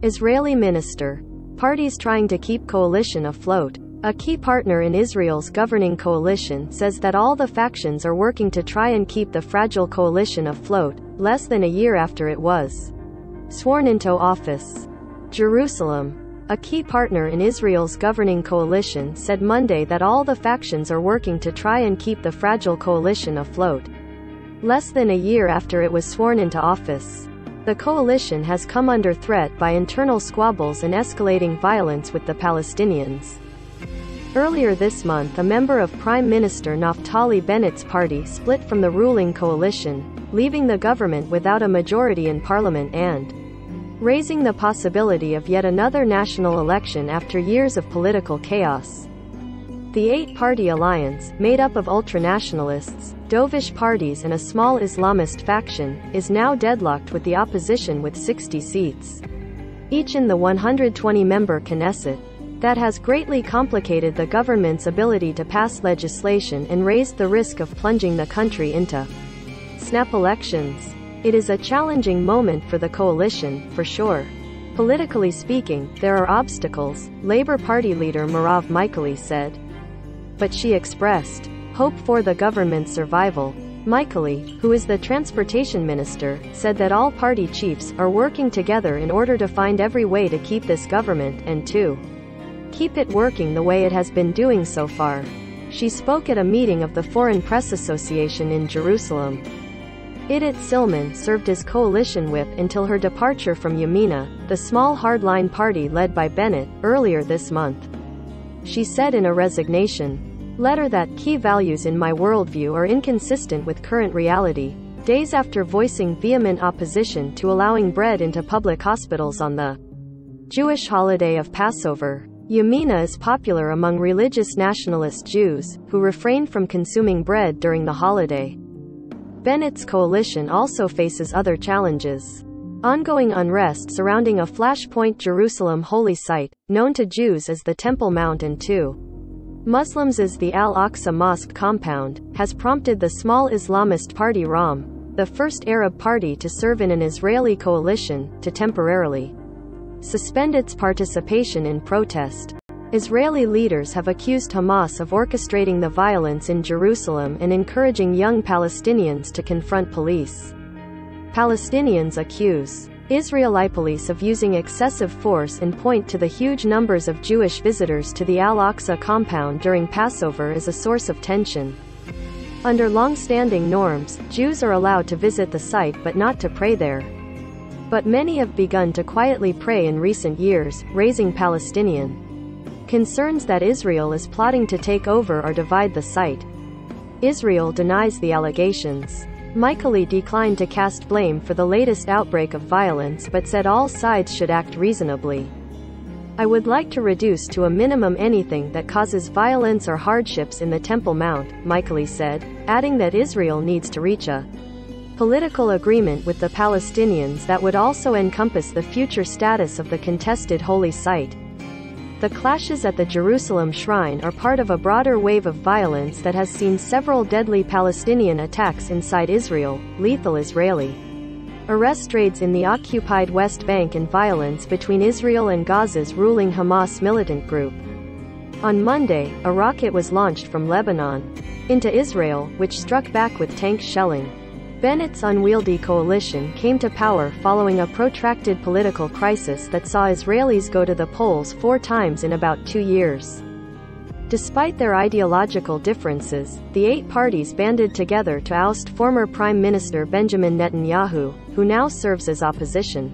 Israeli minister. Parties trying to keep coalition afloat. A key partner in Israel's governing coalition says that all the factions are working to try and keep the fragile coalition afloat, less than a year after it was sworn into office. Jerusalem. A key partner in Israel's governing coalition said Monday that all the factions are working to try and keep the fragile coalition afloat, less than a year after it was sworn into office. The coalition has come under threat by internal squabbles and escalating violence with the Palestinians. Earlier this month, a member of Prime Minister Naftali Bennett's party split from the ruling coalition, leaving the government without a majority in parliament and raising the possibility of yet another national election after years of political chaos. The eight-party alliance, made up of ultranationalists, dovish parties and a small Islamist faction, is now deadlocked with the opposition with 60 seats, each in the 120-member Knesset. That has greatly complicated the government's ability to pass legislation and raised the risk of plunging the country into snap elections. It is a challenging moment for the coalition, for sure. Politically speaking, there are obstacles, Labour Party leader Merav Michaeli said. But she expressed hope for the government's survival. Michaeli, who is the transportation minister, said that all party chiefs are working together in order to find every way to keep this government and to keep it working the way it has been doing so far. She spoke at a meeting of the Foreign Press Association in Jerusalem. Idit Silman served as coalition whip until her departure from Yamina, the small hardline party led by Bennett, earlier this month. She said in a resignation letter that key values in my worldview are inconsistent with current reality, days after voicing vehement opposition to allowing bread into public hospitals on the Jewish holiday of Passover. Yamina is popular among religious nationalist Jews, who refrain from consuming bread during the holiday. Bennett's coalition also faces other challenges. Ongoing unrest surrounding a flashpoint Jerusalem holy site, known to Jews as the Temple Mount and to Muslims as the Al-Aqsa Mosque compound, has prompted the small Islamist party Ram, the first Arab party to serve in an Israeli coalition, to temporarily suspend its participation in protest. Israeli leaders have accused Hamas of orchestrating the violence in Jerusalem and encouraging young Palestinians to confront police. Palestinians accuse Israeli police of using excessive force and point to the huge numbers of Jewish visitors to the Al-Aqsa compound during Passover as a source of tension. Under long-standing norms, Jews are allowed to visit the site but not to pray there. But many have begun to quietly pray in recent years, raising Palestinian concerns that Israel is plotting to take over or divide the site. Israel denies the allegations. Michaeli declined to cast blame for the latest outbreak of violence but said all sides should act reasonably. I would like to reduce to a minimum anything that causes violence or hardships in the Temple Mount, Michaeli said, adding that Israel needs to reach a political agreement with the Palestinians that would also encompass the future status of the contested holy site. The clashes at the Jerusalem shrine are part of a broader wave of violence that has seen several deadly Palestinian attacks inside Israel, lethal Israeli arrest raids in the occupied West Bank and violence between Israel and Gaza's ruling Hamas militant group. On Monday, a rocket was launched from Lebanon into Israel, which struck back with tank shelling. Bennett's unwieldy coalition came to power following a protracted political crisis that saw Israelis go to the polls 4 times in about 2 years. Despite their ideological differences, the 8 parties banded together to oust former Prime Minister Benjamin Netanyahu, who now serves as opposition.